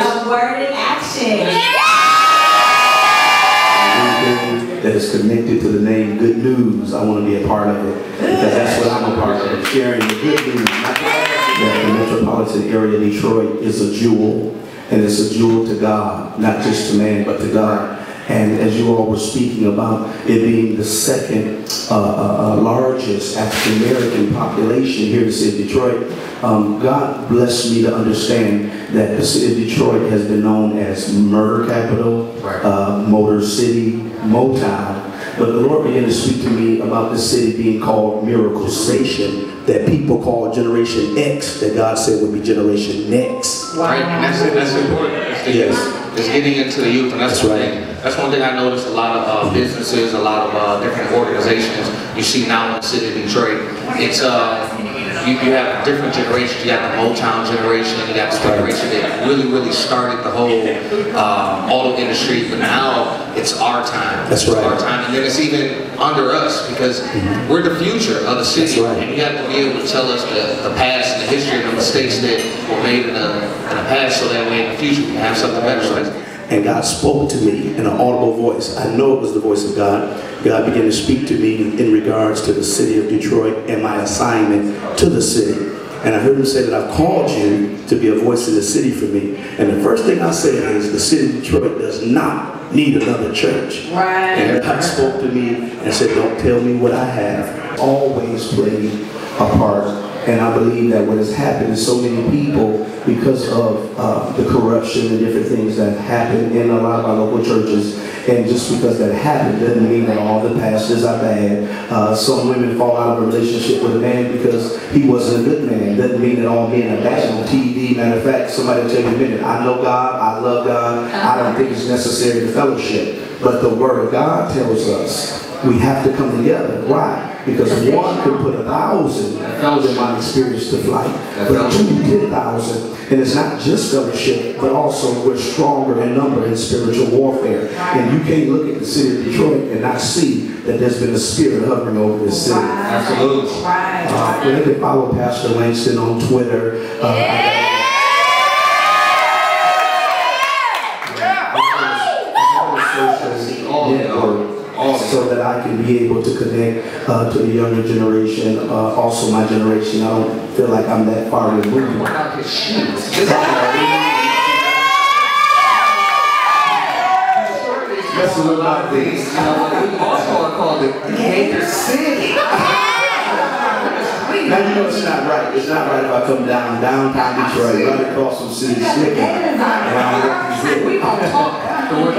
A word in action. Anything that is connected to the name Good News, I want to be a part of it. Because that's what I'm a part of. Sharing the good news. That the metropolitan area of Detroit is a jewel. And it's a jewel to God. Not just to man, but to God. And as you all were speaking about it being the second largest African American population here in the city of Detroit, God blessed me to understand that the city of Detroit has been known as murder capital, Motor City, Motown. But the Lord began to speak to me about the city being called Miracle Station, that people call Generation X, that God said would be Generation Next. Right, and that's important. It's getting into the youth, and that's one thing I noticed. A lot of businesses, a lot of different organizations you see now in the city of Detroit. It's you have different generations. You got the Motown generation, you got the generation that really started the whole auto industry, but now it's our time. That's right. It's our time, and then it's even under us because we're the future of the city, and you have to be able to tell us the past and the history and the mistakes that were made in the past, so that way in the future we can have something better. And God spoke to me in an audible voice. I know it was the voice of God. God began to speak to me in regards to the city of Detroit and my assignment to the city. And I heard him say that I've called you to be a voice in the city for me. And the first thing I said is the city of Detroit does not need another church. And God spoke to me and said, don't tell me what I have. Always played a part. And I believe that what has happened is so many people, because of the corruption and different things that happen in a lot of our local churches, and just because that happened doesn't mean that all the pastors are bad. Some women fall out of a relationship with a man because he wasn't a good man. Doesn't mean that all men are bad on TV. Matter of fact, somebody will tell you in a minute, I know God, I love God, I don't think it's necessary to fellowship. But the Word of God tells us we have to come together. Why? Because one can put 1,000 in my experience to flight, but 2 10,000. And it's not just fellowship, but also we're stronger in number in spiritual warfare. And you can't look at the city of Detroit and not see that there's been a spirit hovering over this city. Absolutely. You can follow Pastor Langston on Twitter. So that I can be able to connect to the younger generation, also my generation. I don't feel like I'm that far removed. That's what about this. We also are called the Banter City. Now you know it's not right. It's not right if I come downtown Detroit, right across from City Slicker, and we gonna talk afterwards.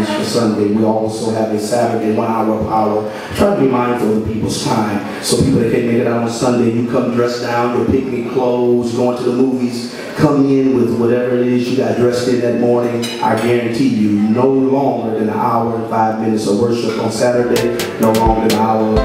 For Sunday, we also have a Saturday 1 hour of power. Try to be mindful of people's time. So people that can't make it out on Sunday, you come dressed down, your picnic clothes, going to the movies, come in with whatever it is you got dressed in that morning. I guarantee you, no longer than 1 hour and 5 minutes of worship on Saturday, no longer than 1 hour